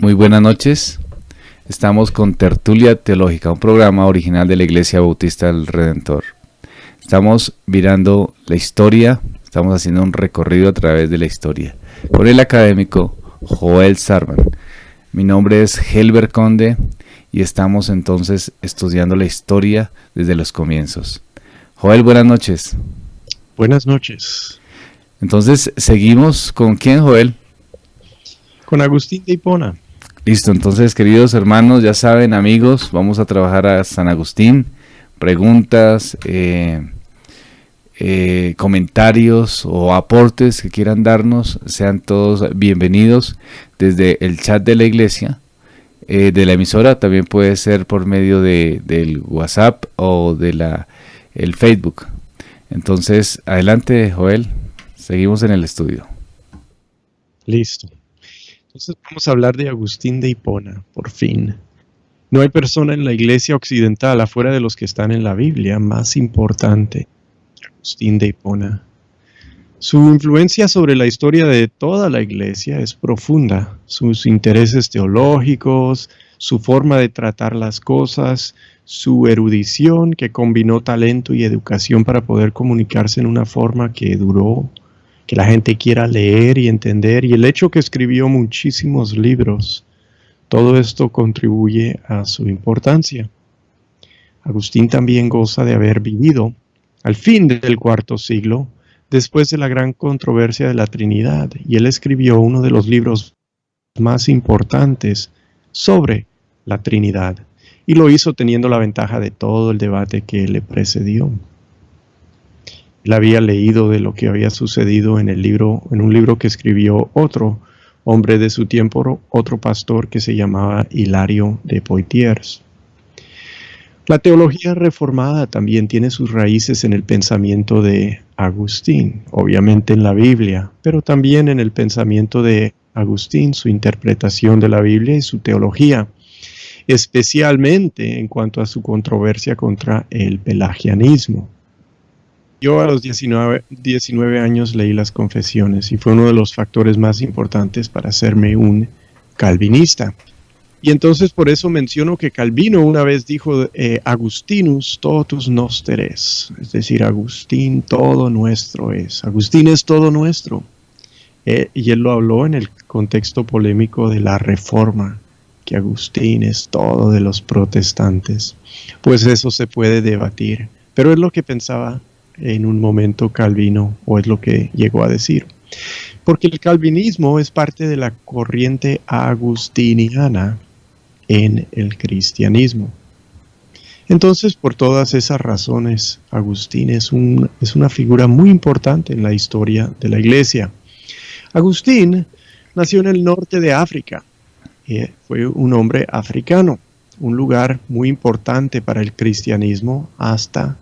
Muy buenas noches. Estamos con Tertulia Teológica, un programa original de la Iglesia Bautista del Redentor. Estamos mirando la historia, estamos haciendo un recorrido a través de la historia con el académico Joel Sarman. Mi nombre es Helber Conde y estamos entonces estudiando la historia desde los comienzos. Joel, buenas noches. Buenas noches. Entonces, ¿seguimos con quién, Joel? Con Agustín de Hipona. Listo, entonces, queridos hermanos, ya saben, amigos, vamos a trabajar a San Agustín. Preguntas, comentarios o aportes que quieran darnos, sean todos bienvenidos desde el chat de la iglesia, de la emisora. También puede ser por medio del WhatsApp o de el Facebook. Entonces, adelante, Joel, seguimos en el estudio. Listo. Entonces vamos a hablar de Agustín de Hipona, por fin. No hay persona en la iglesia occidental, afuera de los que están en la Biblia, más importante que Agustín de Hipona. Su influencia sobre la historia de toda la iglesia es profunda. Sus intereses teológicos, su forma de tratar las cosas, su erudición que combinó talento y educación para poder comunicarse en una forma que duró, que la gente quiera leer y entender, y el hecho que escribió muchísimos libros, todo esto contribuye a su importancia. Agustín también goza de haber vivido al fin del IV siglo, después de la gran controversia de la Trinidad, y él escribió uno de los libros más importantes sobre la Trinidad, y lo hizo teniendo la ventaja de todo el debate que le precedió. Él había leído de lo que había sucedido en un libro que escribió otro hombre de su tiempo, otro pastor que se llamaba Hilario de Poitiers. La teología reformada también tiene sus raíces en el pensamiento de Agustín, obviamente en la Biblia, pero también en el pensamiento de Agustín, su interpretación de la Biblia y su teología, especialmente en cuanto a su controversia contra el pelagianismo. Yo a los 19 años leí las Confesiones y fue uno de los factores más importantes para hacerme un calvinista. Y entonces por eso menciono que Calvino una vez dijo Agustinus totus noster es, es decir, Agustín todo nuestro es. Agustín es todo nuestro. Y él lo habló en el contexto polémico de la Reforma, que Agustín es todo de los protestantes. Pues eso se puede debatir, pero es lo que pensaba en un momento Calvino, o es lo que llegó a decir. Porque el calvinismo es parte de la corriente agustiniana en el cristianismo. Entonces, por todas esas razones, Agustín es una figura muy importante en la historia de la iglesia. Agustín nació en el norte de África. Fue un hombre africano, un lugar muy importante para el cristianismo hasta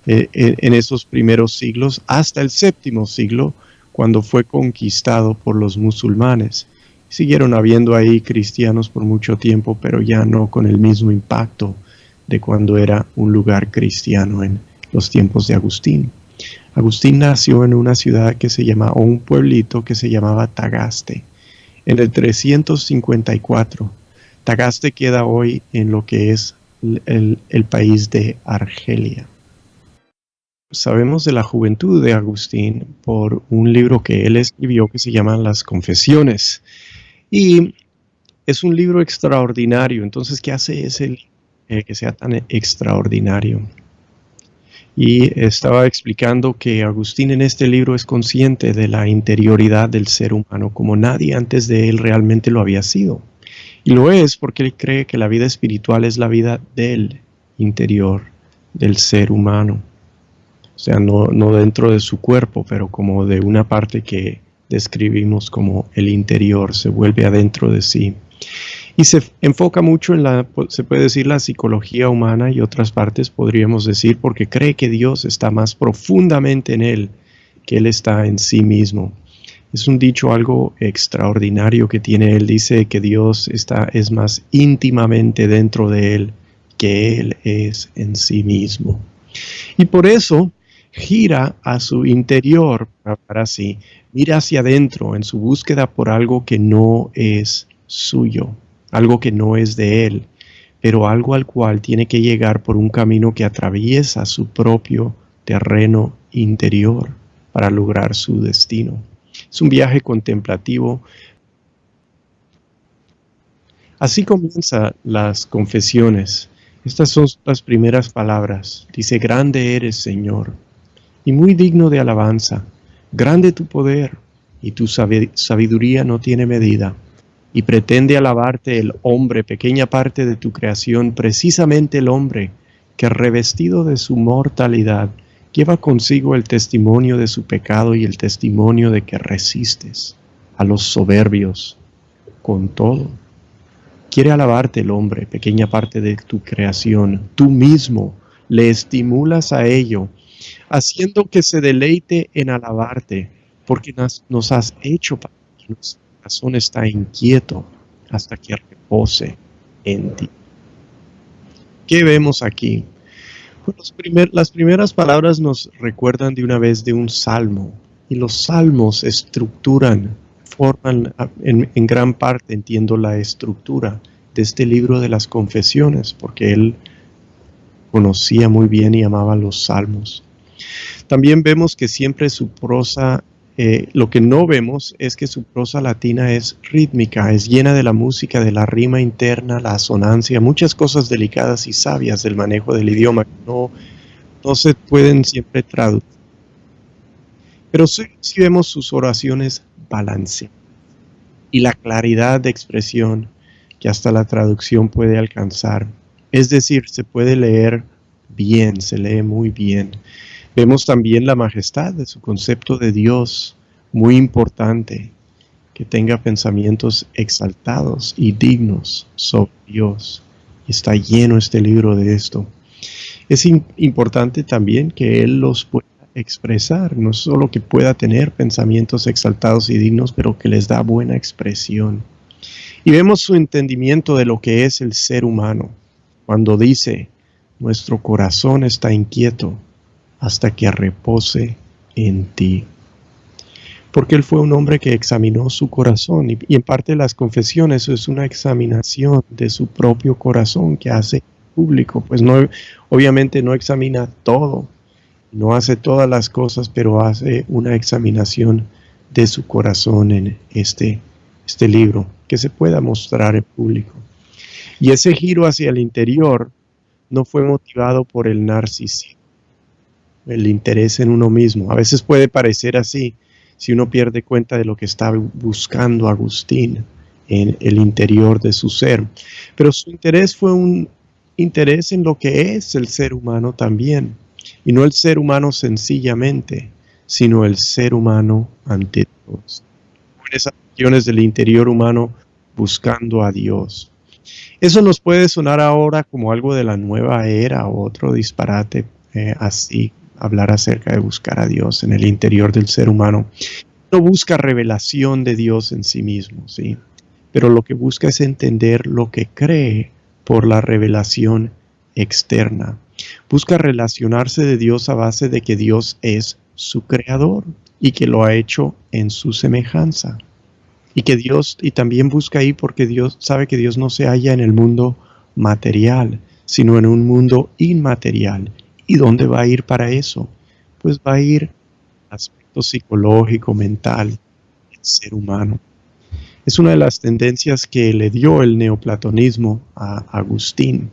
en esos primeros siglos, hasta el VII siglo, cuando fue conquistado por los musulmanes. Siguieron habiendo ahí cristianos por mucho tiempo, pero ya no con el mismo impacto de cuando era un lugar cristiano en los tiempos de Agustín. Agustín nació en una ciudad o un pueblito que se llamaba Tagaste, en el 354. Tagaste queda hoy en lo que es el país de Argelia. Sabemos de la juventud de Agustín por un libro que él escribió que se llama Las Confesiones. Y es un libro extraordinario. Entonces, ¿qué hace que sea tan extraordinario? Y estaba explicando que Agustín en este libro es consciente de la interioridad del ser humano, como nadie antes de él realmente lo había sido. Y lo es porque él cree que la vida espiritual es la vida del interior del ser humano. O sea, no dentro de su cuerpo, pero como de una parte que describimos como el interior, se vuelve adentro de sí. Y se enfoca mucho se puede decir, la psicología humana y otras partes podríamos decir, porque cree que Dios está más profundamente en él, que él está en sí mismo. Es un dicho algo extraordinario que tiene él. Dice que Dios es más íntimamente dentro de él que él es en sí mismo. Y por eso gira a su interior, para así, mira hacia adentro en su búsqueda por algo que no es suyo. algo que no es de él, pero algo al cual tiene que llegar por un camino que atraviesa su propio terreno interior para lograr su destino. Es un viaje contemplativo. Así comienzan las confesiones. Estas son las primeras palabras. Dice: grande eres, Señor, y muy digno de alabanza. Grande tu poder, y tu sabiduría no tiene medida. Y pretende alabarte el hombre, pequeña parte de tu creación, precisamente el hombre, que revestido de su mortalidad, lleva consigo el testimonio de su pecado y el testimonio de que resistes a los soberbios con todo. Quiere alabarte el hombre, pequeña parte de tu creación. Tú mismo le estimulas a ello, haciendo que se deleite en alabarte, porque nos has hecho para que nuestro corazón está inquieto hasta que repose en ti. ¿Qué vemos aquí? Pues las primeras palabras nos recuerdan de una vez de un salmo, y los salmos forman en gran parte, entiendo, la estructura de este libro de las confesiones, porque él conocía muy bien y amaba los salmos. También vemos que siempre su prosa, lo que no vemos es que su prosa latina es rítmica, es llena de la música, de la rima interna, la asonancia, muchas cosas delicadas y sabias del manejo del idioma que no se pueden siempre traducir. Pero sí vemos sus oraciones balanceadas y la claridad de expresión que hasta la traducción puede alcanzar. Es decir, se puede leer bien, se lee muy bien. Vemos también la majestad de su concepto de Dios, muy importante, que tenga pensamientos exaltados y dignos sobre Dios. Y está lleno este libro de esto. Es importante también que Él los pueda expresar, no solo que pueda tener pensamientos exaltados y dignos, pero que les da buena expresión. Y vemos su entendimiento de lo que es el ser humano, cuando dice: nuestro corazón está inquieto hasta que repose en ti. Porque él fue un hombre que examinó su corazón, y en parte las confesiones es una examinación de su propio corazón que hace público. Pues no, obviamente no examina todo, no hace todas las cosas, pero hace una examinación de su corazón en este libro, que se pueda mostrar en público. Y ese giro hacia el interior no fue motivado por el narcisismo, el interés en uno mismo. A veces puede parecer así, si uno pierde cuenta de lo que está buscando Agustín en el interior de su ser. Pero su interés fue un interés en lo que es el ser humano también. Y no el ser humano sencillamente, sino el ser humano ante Dios. En esas regiones del interior humano buscando a Dios. Eso nos puede sonar ahora como algo de la nueva era o otro disparate, así, hablar acerca de buscar a Dios en el interior del ser humano. No busca revelación de Dios en sí mismo, ¿sí? Pero lo que busca es entender lo que cree por la revelación externa. Busca relacionarse de Dios a base de que Dios es su creador y que lo ha hecho en su semejanza. Y también busca ahí porque Dios sabe que Dios no se halla en el mundo material, sino en un mundo inmaterial. ¿Y dónde va a ir para eso? Pues va a ir al aspecto psicológico, mental del ser humano. Es una de las tendencias que le dio el neoplatonismo a Agustín.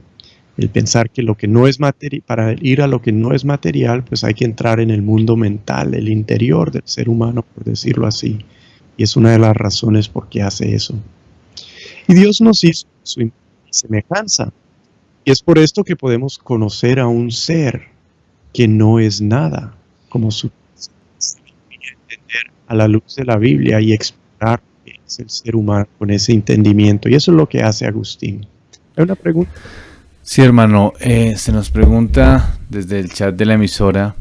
El pensar que lo que no es material, para ir a lo que no es material, pues hay que entrar en el mundo mental, el interior del ser humano, por decirlo así. Y es una de las razones por qué hace eso. Y Dios nos hizo su semejanza. Y es por esto que podemos conocer a un ser que no es nada, como su entender a la luz de la Biblia y explorar qué es el ser humano con ese entendimiento. Y eso es lo que hace Agustín. ¿Hay una pregunta? Sí, hermano, se nos pregunta desde el chat de la emisora,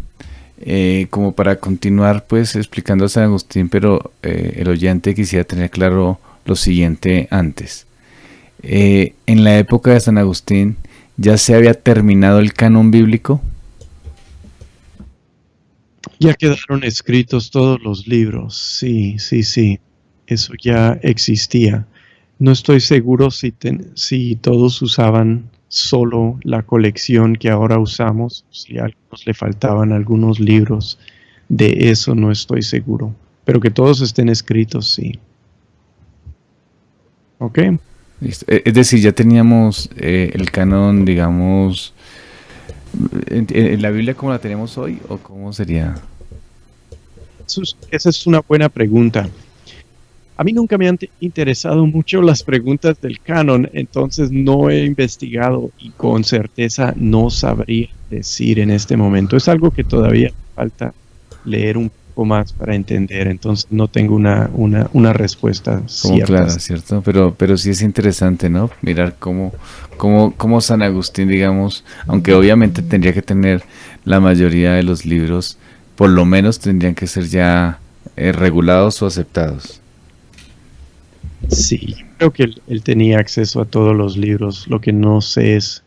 como para continuar pues explicando a San Agustín, pero el oyente quisiera tener claro lo siguiente antes. En la época de San Agustín, ¿ya se había terminado el canon bíblico? Ya quedaron escritos todos los libros, sí, eso ya existía. No estoy seguro si todos usaban solo la colección que ahora usamos, si a algunos le faltaban algunos libros. De eso no estoy seguro, pero que todos estén escritos, sí. ¿Ok? Listo. Es decir, ya teníamos el canon, digamos, en la Biblia como la tenemos hoy, o cómo sería. Esa es una buena pregunta. A mí nunca me han interesado mucho las preguntas del canon, entonces no he investigado y con certeza no sabría decir en este momento. Es algo que todavía falta leer un poco más para entender, entonces no tengo una respuesta Como cierta. clara, ¿cierto? Pero sí es interesante, ¿no? Mirar cómo San Agustín, digamos, aunque obviamente tendría que tener la mayoría de los libros, por lo menos tendrían que ser ya regulados o aceptados. Sí, creo que él tenía acceso a todos los libros. Lo que no sé es,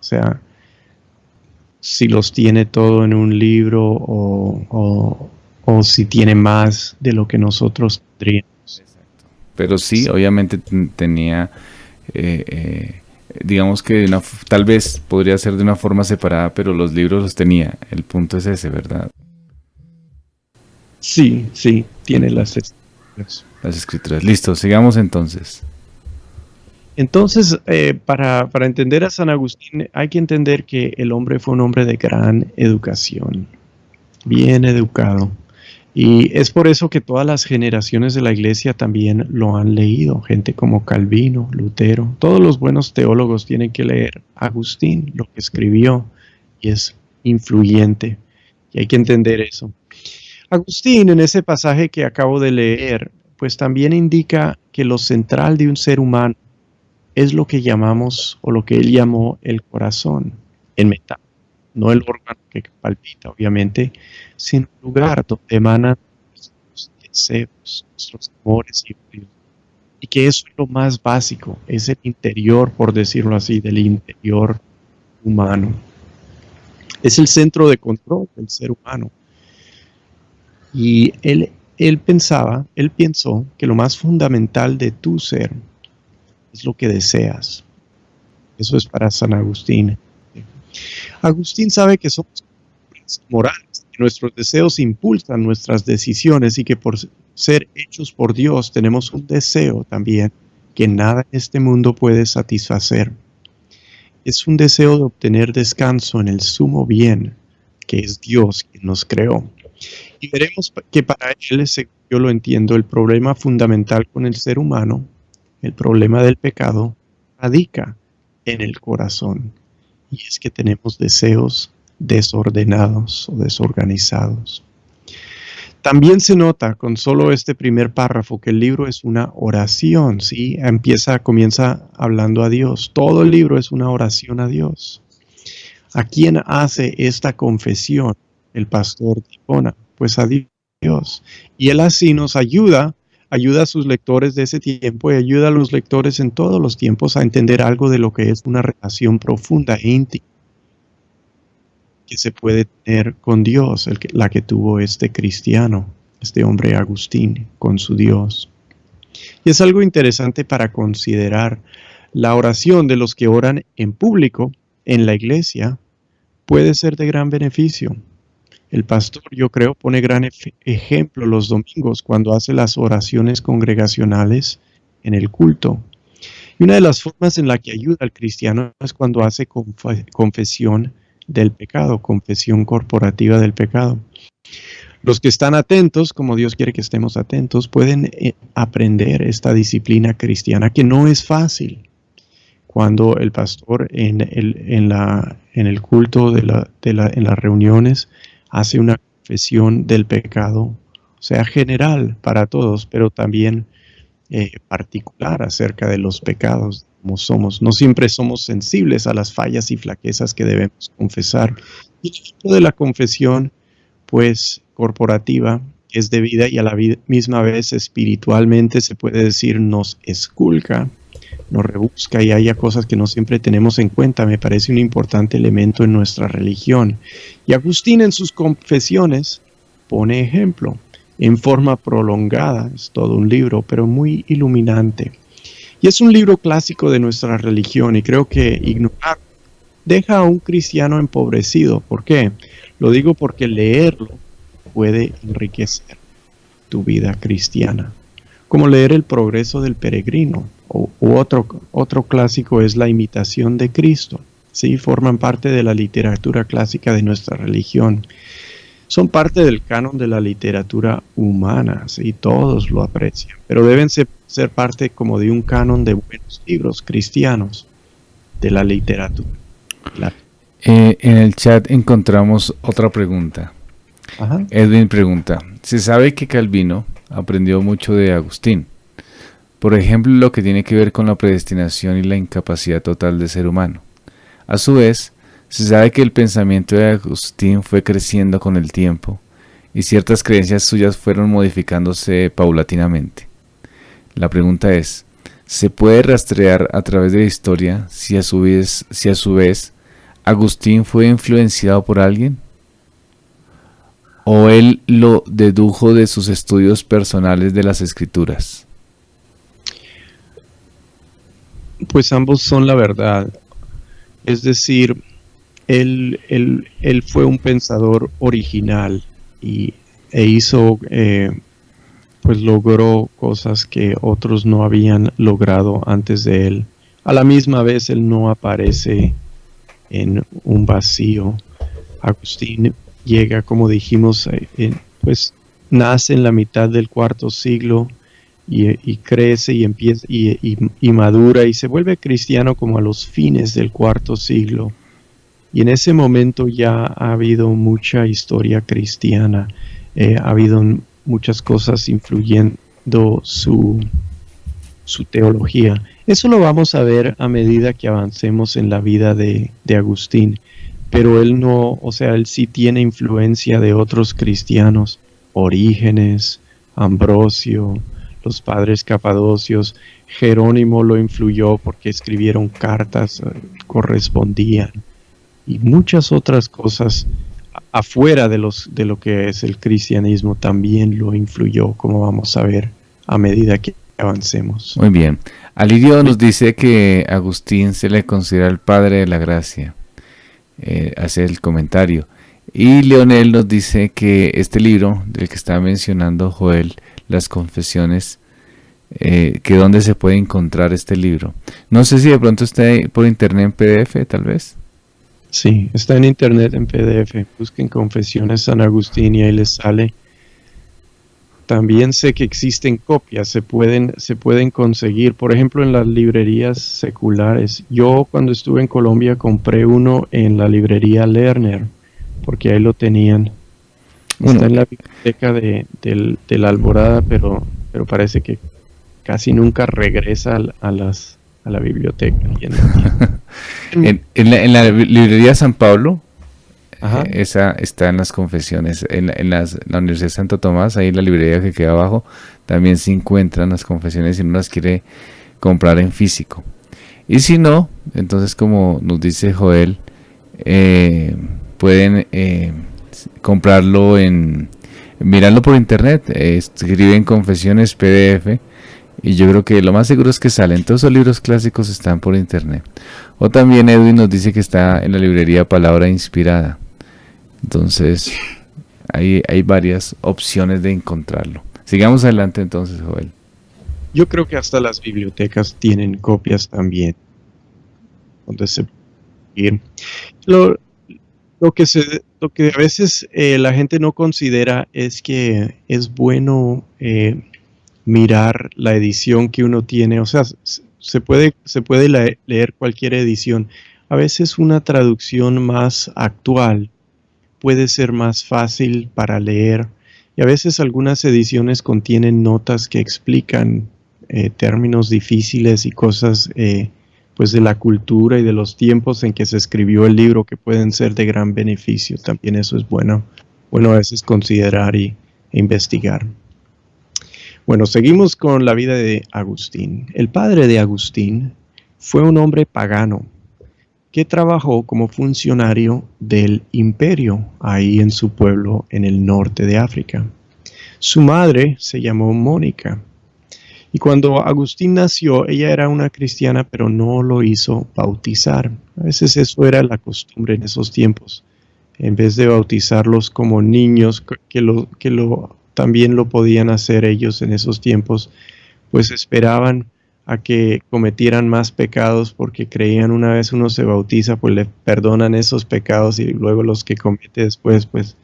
o sea, si los tiene todo en un libro o si tiene más de lo que nosotros tendríamos. Pero sí, obviamente tenía, digamos que tal vez podría ser de una forma separada, pero los libros los tenía. El punto es ese, ¿verdad? Sí, tiene las escrituras. Las escrituras. Listo, sigamos entonces. Entonces, para entender a San Agustín, hay que entender que el hombre fue un hombre de gran educación, bien educado. Y es por eso que todas las generaciones de la iglesia también lo han leído. Gente como Calvino, Lutero, todos los buenos teólogos tienen que leer a Agustín, lo que escribió, y es influyente. Y hay que entender eso. Agustín, en ese pasaje que acabo de leer, pues también indica que lo central de un ser humano es lo que llamamos, o lo que él llamó, el corazón, en metáfora. No el órgano que palpita, obviamente, sino el lugar donde emanan nuestros deseos, nuestros amores y odios. Y que eso es lo más básico, es el interior, por decirlo así, del interior humano. Es el centro de control del ser humano. Y él pensó que lo más fundamental de tu ser es lo que deseas. Eso es para San Agustín. Agustín sabe que somos morales, que nuestros deseos impulsan nuestras decisiones y que por ser hechos por Dios tenemos un deseo también que nada en este mundo puede satisfacer. Es un deseo de obtener descanso en el sumo bien, que es Dios quien nos creó. Y veremos que para él, según yo lo entiendo, el problema fundamental con el ser humano, el problema del pecado, radica en el corazón. Y es que tenemos deseos desordenados o desorganizados. También se nota con solo este primer párrafo que el libro es una oración, ¿sí? Comienza hablando a Dios. Todo el libro es una oración a Dios. ¿A quién hace esta confesión el pastor Tipona? Pues a Dios. Y él así nos ayuda a sus lectores de ese tiempo y ayuda a los lectores en todos los tiempos a entender algo de lo que es una relación profunda e íntima que se puede tener con Dios, la que tuvo este cristiano, este hombre Agustín, con su Dios. Y es algo interesante para considerar. La oración de los que oran en público, en la iglesia, puede ser de gran beneficio. El pastor, yo creo, pone gran ejemplo los domingos cuando hace las oraciones congregacionales en el culto. Y una de las formas en la que ayuda al cristiano es cuando hace confesión del pecado, confesión corporativa del pecado. Los que están atentos, como Dios quiere que estemos atentos, pueden aprender esta disciplina cristiana que no es fácil. Cuando el pastor en el culto, en las reuniones, hace una confesión del pecado, o sea, general para todos, pero también particular acerca de los pecados, como somos. No siempre somos sensibles a las fallas y flaquezas que debemos confesar. Y el tipo de la confesión, pues, corporativa, es debida y a la misma vez espiritualmente se puede decir nos esculca, nos rebusca y haya cosas que no siempre tenemos en cuenta. Me parece un importante elemento en nuestra religión. Y Agustín en sus confesiones pone ejemplo en forma prolongada, es todo un libro, pero muy iluminante. Y es un libro clásico de nuestra religión y creo que ignorar deja a un cristiano empobrecido. ¿Por qué? Lo digo porque leerlo puede enriquecer tu vida cristiana. Como leer El progreso del peregrino u otro clásico es La imitación de Cristo. Sí, forman parte de la literatura clásica de nuestra religión. Son parte del canon de la literatura humana, y todos lo aprecian, pero deben ser parte como de un canon de buenos libros cristianos de la literatura. En el chat encontramos otra pregunta. Ajá. Edwin pregunta, se sabe que Calvino aprendió mucho de Agustín, por ejemplo lo que tiene que ver con la predestinación y la incapacidad total del ser humano. A su vez, se sabe que el pensamiento de Agustín fue creciendo con el tiempo y ciertas creencias suyas fueron modificándose paulatinamente. La pregunta es, ¿se puede rastrear a través de la historia si a su vez Agustín fue influenciado por alguien? ¿O él lo dedujo de sus estudios personales de las escrituras? Pues ambos son la verdad. Es decir, él fue un pensador original e hizo, pues logró cosas que otros no habían logrado antes de él. A la misma vez, él no aparece en un vacío. Agustín llega, como dijimos, pues nace en la mitad del cuarto siglo y crece y empieza y madura y se vuelve cristiano como a los fines del cuarto siglo. Y en ese momento ya ha habido mucha historia cristiana, ha habido muchas cosas influyendo su teología. Eso lo vamos a ver a medida que avancemos en la vida de Agustín. Pero él no, o sea, él sí tiene influencia de otros cristianos, Orígenes, Ambrosio, los padres capadocios. Jerónimo lo influyó porque escribieron cartas, correspondían, y muchas otras cosas afuera de lo que es el cristianismo también lo influyó, como vamos a ver a medida que avancemos. Muy bien. Alirio nos dice que Agustín se le considera el padre de la gracia. Hace el comentario. Y Leonel nos dice que este libro del que estaba mencionando Joel, Las Confesiones, que dónde se puede encontrar este libro. No sé si de pronto está por internet en PDF, tal vez. Sí, está en internet en PDF. Busquen Confesiones San Agustín y ahí les sale. También sé que existen copias, se pueden conseguir, por ejemplo, en las librerías seculares. Yo cuando estuve en Colombia compré uno en la librería Lerner, porque ahí lo tenían. Está en la biblioteca de la Alborada, pero parece que casi nunca regresa a la biblioteca. En la librería San Pablo. Ajá. Esa está en las Confesiones, en la Universidad de Santo Tomás, ahí en la librería que queda abajo, también se encuentran las Confesiones si uno las quiere comprar en físico. Y si no, entonces como nos dice Joel, pueden comprarlo mirarlo por internet, escriben Confesiones PDF, y yo creo que lo más seguro es que salen. Todos los libros clásicos están por internet. O también Edwin nos dice que está en la librería Palabra Inspirada. Entonces, hay varias opciones de encontrarlo. Sigamos adelante entonces, Joel. Yo creo que hasta las bibliotecas tienen copias también, donde se puede ir. Lo que a veces la gente no considera es que es bueno mirar la edición que uno tiene. O sea, se puede leer cualquier edición. A veces una traducción más actual puede ser más fácil para leer, y a veces algunas ediciones contienen notas que explican términos difíciles y cosas pues de la cultura y de los tiempos en que se escribió el libro, que pueden ser de gran beneficio. También eso es bueno a veces considerar e investigar. Bueno, seguimos con la vida de Agustín. El padre de Agustín fue un hombre pagano que trabajó como funcionario del imperio ahí en su pueblo en el norte de África. Su madre se llamó Mónica Y cuando Agustín nació, ella era una cristiana, pero no lo hizo bautizar. A veces eso era la costumbre en esos tiempos. En vez de bautizarlos como niños, también lo podían hacer ellos en esos tiempos, pues esperaban a que cometieran más pecados porque creían una vez uno se bautiza, pues le perdonan esos pecados y luego los que comete después, pues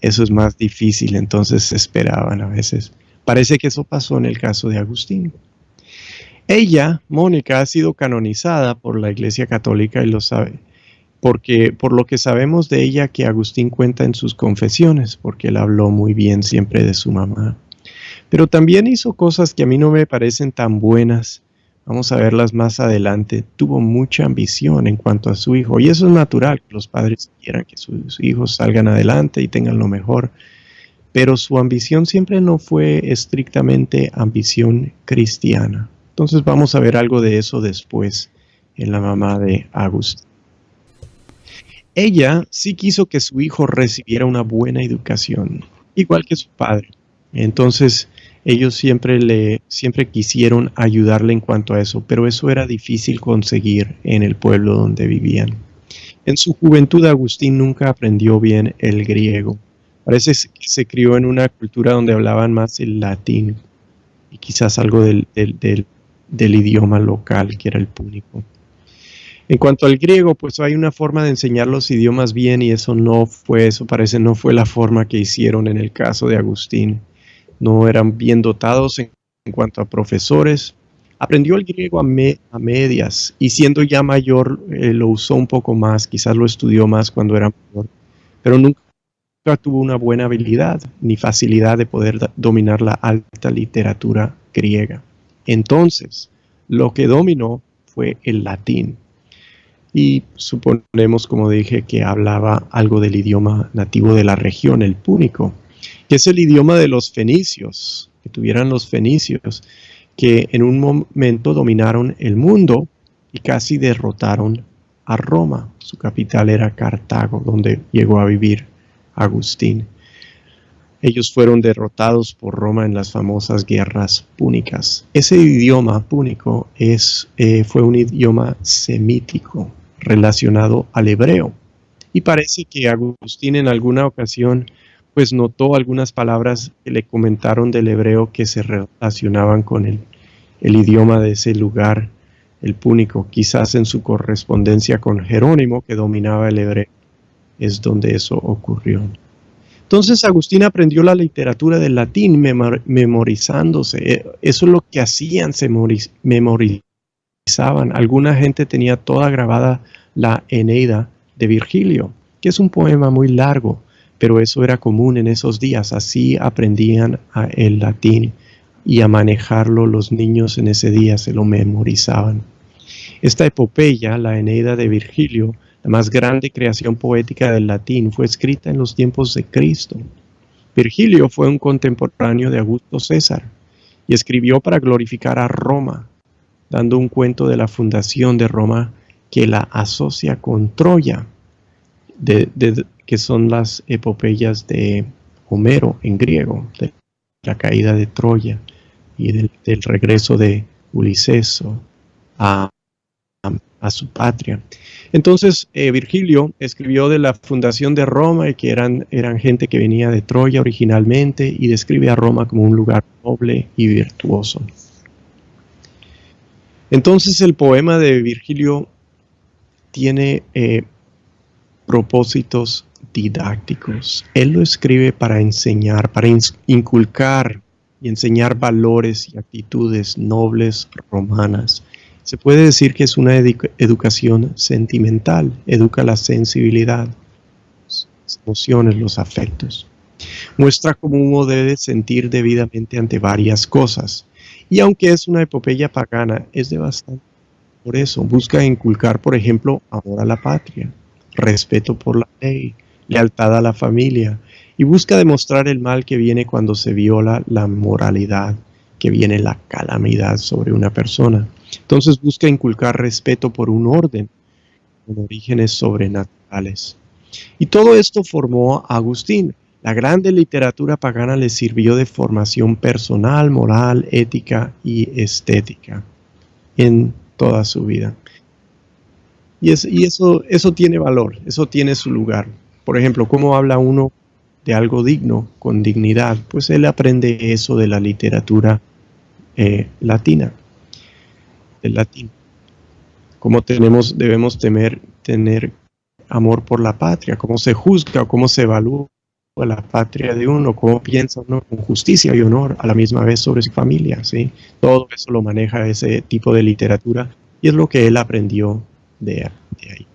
eso es más difícil, entonces esperaban a veces. Parece que eso pasó en el caso de Agustín. Ella, Mónica, ha sido canonizada por la Iglesia Católica y lo sabe, porque por lo que sabemos de ella que Agustín cuenta en sus confesiones, porque él habló muy bien siempre de su mamá. Pero también hizo cosas que a mí no me parecen tan buenas. Vamos a verlas más adelante. Tuvo mucha ambición en cuanto a su hijo. Y eso es natural, que los padres quieran que sus hijos salgan adelante y tengan lo mejor. Pero su ambición siempre no fue estrictamente ambición cristiana. Entonces vamos a ver algo de eso después en la mamá de Agustín. Ella sí quiso que su hijo recibiera una buena educación, igual que su padre. Entonces ellos siempre quisieron ayudarle en cuanto a eso, pero eso era difícil conseguir en el pueblo donde vivían. En su juventud Agustín nunca aprendió bien el griego. Parece que se crió en una cultura donde hablaban más el latín y quizás algo del idioma local, que era el púnico. En cuanto al griego, pues hay una forma de enseñar los idiomas bien y eso no fue la forma que hicieron en el caso de Agustín. No eran bien dotados en cuanto a profesores. Aprendió el griego a medias y siendo ya mayor lo usó un poco más, quizás lo estudió más cuando era mayor, pero nunca tuvo una buena habilidad ni facilidad de poder dominar la alta literatura griega. Entonces, lo que dominó fue el latín. Y suponemos, como dije, que hablaba algo del idioma nativo de la región, el púnico, que es el idioma de los fenicios, que tuvieran los fenicios, que en un momento dominaron el mundo y casi derrotaron a Roma. Su capital era Cartago, donde llegó a vivir Agustín. Ellos fueron derrotados por Roma en las famosas guerras púnicas. Ese idioma púnico fue un idioma semítico relacionado al hebreo. Y parece que Agustín en alguna ocasión pues notó algunas palabras que le comentaron del hebreo que se relacionaban con el idioma de ese lugar, el púnico. Quizás en su correspondencia con Jerónimo, que dominaba el hebreo, es donde eso ocurrió. Entonces Agustín aprendió la literatura del latín memorizándose. Eso es lo que hacían, se memorizaban. Alguna gente tenía toda grabada la Eneida de Virgilio, que es un poema muy largo, pero eso era común en esos días. Así aprendían el latín y a manejarlo los niños en ese día, se lo memorizaban. Esta epopeya, la Eneida de Virgilio, la más grande creación poética del latín, fue escrita en los tiempos de Cristo. Virgilio fue un contemporáneo de Augusto César y escribió para glorificar a Roma, dando un cuento de la fundación de Roma que la asocia con Troya, que son las epopeyas de Homero en griego, de la caída de Troya y del regreso de Ulises a su patria. Entonces Virgilio escribió de la fundación de Roma y que eran gente que venía de Troya originalmente, y describe a Roma como un lugar noble y virtuoso. Entonces el poema de Virgilio tiene propósitos didácticos. Él lo escribe para enseñar, para inculcar y enseñar valores y actitudes nobles romanas. Se puede decir que es una educación sentimental, educa la sensibilidad, las emociones, los afectos. Muestra cómo uno debe sentir debidamente ante varias cosas. Y aunque es una epopeya pagana, es devastante. Por eso busca inculcar, por ejemplo, amor a la patria, respeto por la ley, lealtad a la familia, y busca demostrar el mal que viene cuando se viola la moralidad, que viene la calamidad sobre una persona. Entonces busca inculcar respeto por un orden con orígenes sobrenaturales. Y todo esto formó a Agustín. La grande literatura pagana le sirvió de formación personal, moral, ética y estética en toda su vida. Y eso tiene valor, eso tiene su lugar. Por ejemplo, ¿cómo habla uno de algo digno, con dignidad? Pues él aprende eso de la literatura latina, del latín. Cómo debemos tener amor por la patria, cómo se juzga, cómo se evalúa la patria de uno, cómo piensa uno con justicia y honor a la misma vez sobre su familia, ¿sí? Todo eso lo maneja ese tipo de literatura y es lo que él aprendió de ahí.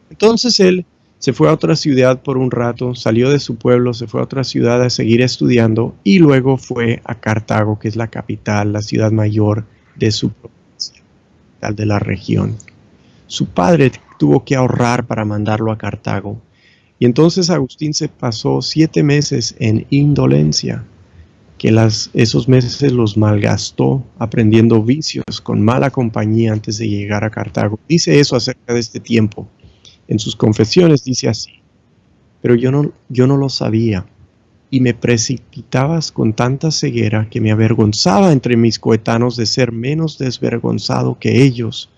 Entonces él se fue a otra ciudad por un rato, salió de su pueblo, se fue a otra ciudad a seguir estudiando y luego fue a Cartago, que es la capital, la ciudad mayor de su provincia, de la región. Su padre tuvo que ahorrar para mandarlo a Cartago. Y entonces Agustín se pasó 7 meses en indolencia, que esos meses los malgastó aprendiendo vicios con mala compañía antes de llegar a Cartago. Dice eso acerca de este tiempo. En sus confesiones dice así: pero yo no lo sabía, y me precipitabas con tanta ceguera que me avergonzaba entre mis coetanos de ser menos desvergonzado que ellos,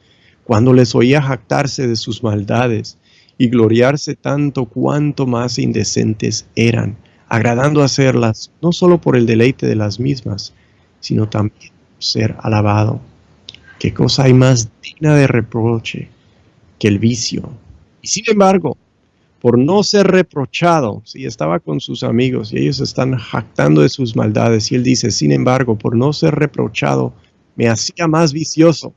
cuando les oía jactarse de sus maldades y gloriarse tanto cuanto más indecentes eran, agradando hacerlas no solo por el deleite de las mismas, sino también por ser alabado. ¿Qué cosa hay más digna de reproche que el vicio? Y sin embargo, por no ser reprochado, si estaba con sus amigos y ellos están jactando de sus maldades, y él dice, sin embargo, por no ser reprochado, me hacía más vicioso.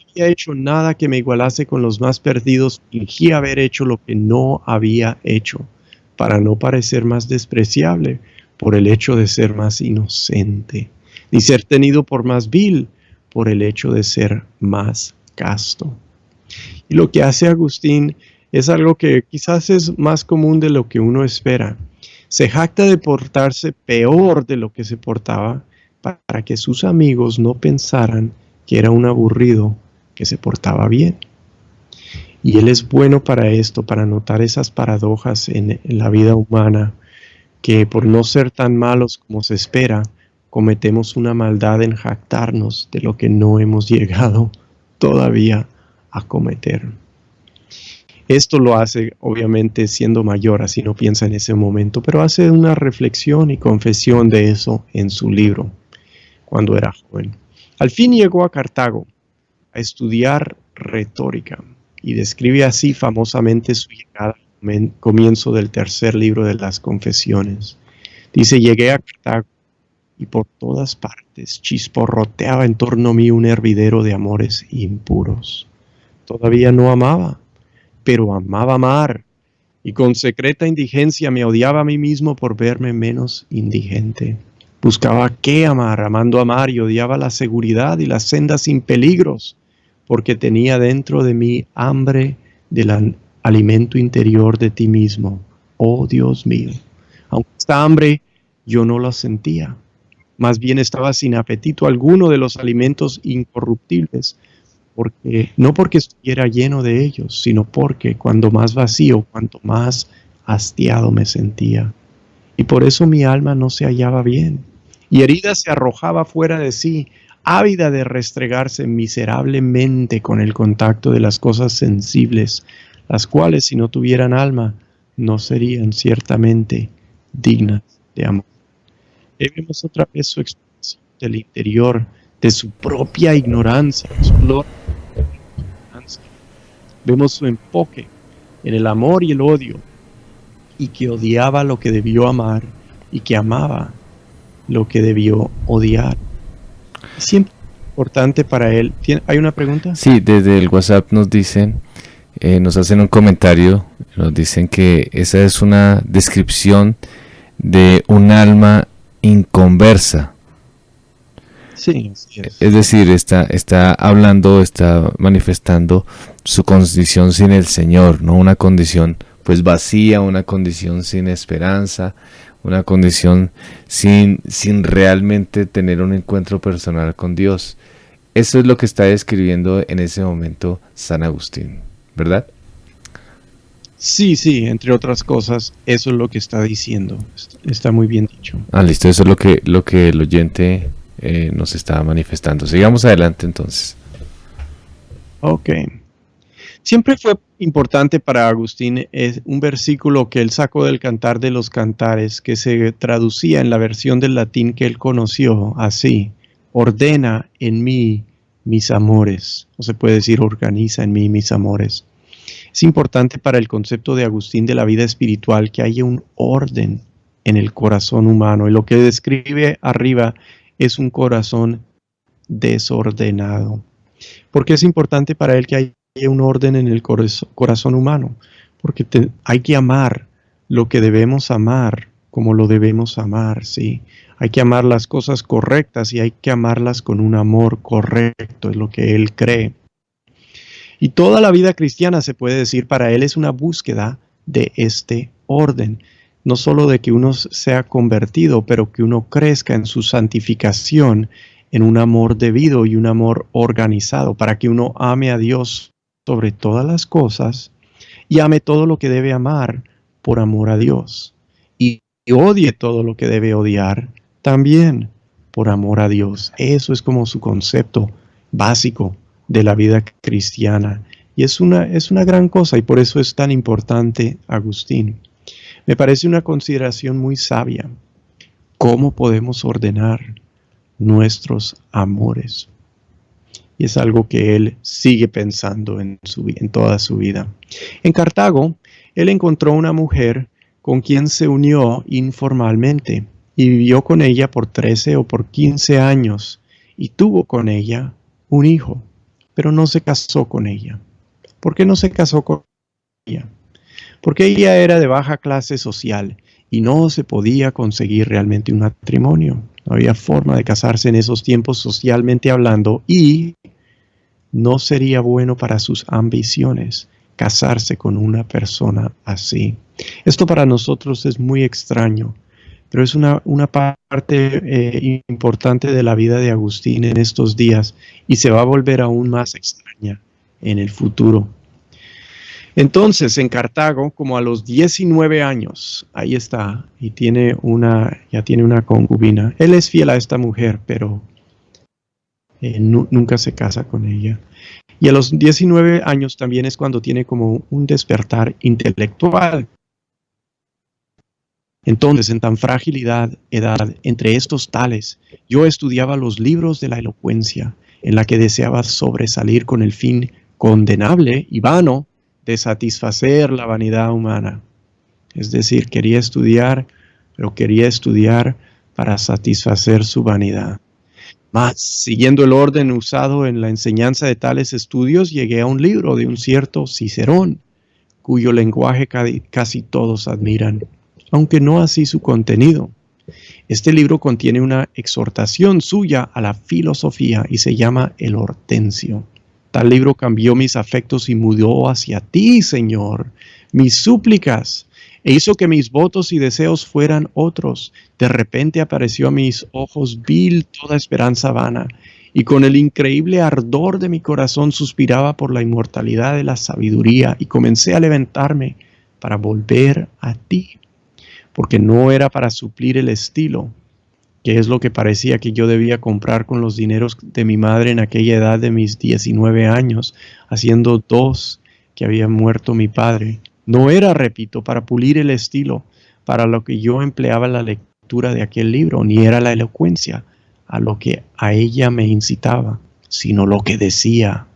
No había hecho nada que me igualase con los más perdidos, fingía haber hecho lo que no había hecho, para no parecer más despreciable por el hecho de ser más inocente, ni ser tenido por más vil por el hecho de ser más casto. Y lo que hace Agustín es algo que quizás es más común de lo que uno espera. Se jacta de portarse peor de lo que se portaba para que sus amigos no pensaran que era un aburrido que se portaba bien. Y él es bueno para esto, para notar esas paradojas en la vida humana, que por no ser tan malos como se espera, cometemos una maldad en jactarnos de lo que no hemos llegado todavía a cometer. Esto lo hace obviamente siendo mayor, así no piensa en ese momento, pero hace una reflexión y confesión de eso en su libro cuando era joven. Al fin llegó a Cartago a estudiar retórica y describe así famosamente su llegada al comienzo del 3er libro de las Confesiones. Dice: llegué a Cartago y por todas partes chisporroteaba en torno mío un hervidero de amores impuros. Todavía no amaba, pero amaba amar, y con secreta indigencia me odiaba a mí mismo por verme menos indigente. Buscaba qué amar, amando amar, y odiaba la seguridad y las sendas sin peligros, porque tenía dentro de mí hambre del alimento interior de ti mismo, oh Dios mío. Aunque esta hambre yo no la sentía, más bien estaba sin apetito alguno de los alimentos incorruptibles, no porque estuviera lleno de ellos, sino porque cuando más vacío, cuanto más hastiado me sentía. Y por eso mi alma no se hallaba bien, y herida se arrojaba fuera de sí, ávida de restregarse miserablemente con el contacto de las cosas sensibles, las cuales, si no tuvieran alma, no serían ciertamente dignas de amor. Vemos otra vez su expresión del interior, de su propia ignorancia, Vemos su enfoque en el amor y el odio, y que odiaba lo que debió amar y que amaba lo que debió odiar. Siempre importante para él. ¿Hay una pregunta? Sí, desde el WhatsApp nos dicen, nos hacen un comentario, nos dicen que esa es una descripción de un alma inconversa. Sí, es decir, está hablando, está manifestando su condición sin el Señor, no una condición pues vacía, una condición sin esperanza, una condición sin realmente tener un encuentro personal con Dios. Eso es lo que está describiendo en ese momento San Agustín, ¿verdad? Sí, sí, entre otras cosas, eso es lo que está diciendo. Está muy bien dicho. Ah, listo, eso es lo que el oyente nos está manifestando. Sigamos adelante entonces. Ok. Siempre fue importante para Agustín un versículo que él sacó del Cantar de los Cantares, que se traducía en la versión del latín que él conoció así: ordena en mí mis amores, o se puede decir organiza en mí mis amores. Es importante para el concepto de Agustín de la vida espiritual que haya un orden en el corazón humano, y lo que describe arriba es un corazón desordenado. ¿Por qué es importante para él que haya un orden en el corazón humano? Porque hay que amar lo que debemos amar como lo debemos amar, ¿sí? Hay que amar las cosas correctas y hay que amarlas con un amor correcto, es lo que él cree. Y toda la vida cristiana, se puede decir, para él es una búsqueda de este orden. No solo de que uno sea convertido, pero que uno crezca en su santificación, en un amor debido y un amor organizado, para que uno ame a Dios sobre todas las cosas y ame todo lo que debe amar por amor a Dios. Y odie todo lo que debe odiar también por amor a Dios. Eso es como su concepto básico de la vida cristiana. Y es una gran cosa, y por eso es tan importante Agustín. Me parece una consideración muy sabia. ¿Cómo podemos ordenar nuestros amores? Y es algo que él sigue pensando en toda su vida. En Cartago, él encontró una mujer con quien se unió informalmente y vivió con ella por 13 o por 15 años y tuvo con ella un hijo, pero no se casó con ella. ¿Por qué no se casó con ella? Porque ella era de baja clase social y no se podía conseguir realmente un matrimonio. No había forma de casarse en esos tiempos socialmente hablando, y no sería bueno para sus ambiciones casarse con una persona así. Esto para nosotros es muy extraño, pero es una parte importante de la vida de Agustín en estos días, y se va a volver aún más extraña en el futuro. Entonces, en Cartago, como a los 19 años, ahí está, y ya tiene una concubina. Él es fiel a esta mujer, pero nunca se casa con ella. Y a los 19 años también es cuando tiene como un despertar intelectual. Entonces, en tan fragilidad edad, entre estos tales, yo estudiaba los libros de la elocuencia, en la que deseaba sobresalir con el fin condenable y vano de satisfacer la vanidad humana. Es decir, quería estudiar, pero quería estudiar para satisfacer su vanidad. Mas, siguiendo el orden usado en la enseñanza de tales estudios, llegué a un libro de un cierto Cicerón, cuyo lenguaje casi todos admiran, aunque no así su contenido. Este libro contiene una exhortación suya a la filosofía y se llama El Hortensio. Tal libro cambió mis afectos y mudó hacia ti, Señor, mis súplicas, e hizo que mis votos y deseos fueran otros. De repente apareció a mis ojos vil toda esperanza vana, y con el increíble ardor de mi corazón suspiraba por la inmortalidad de la sabiduría, y comencé a levantarme para volver a ti, porque no era para suplir el estilo, que es lo que parecía que yo debía comprar con los dineros de mi madre en aquella edad de mis 19 años, haciendo 2 que había muerto mi padre. No era, repito, para pulir el estilo, para lo que yo empleaba la lectura de aquel libro, ni era la elocuencia, a lo que a ella me incitaba, sino lo que decía.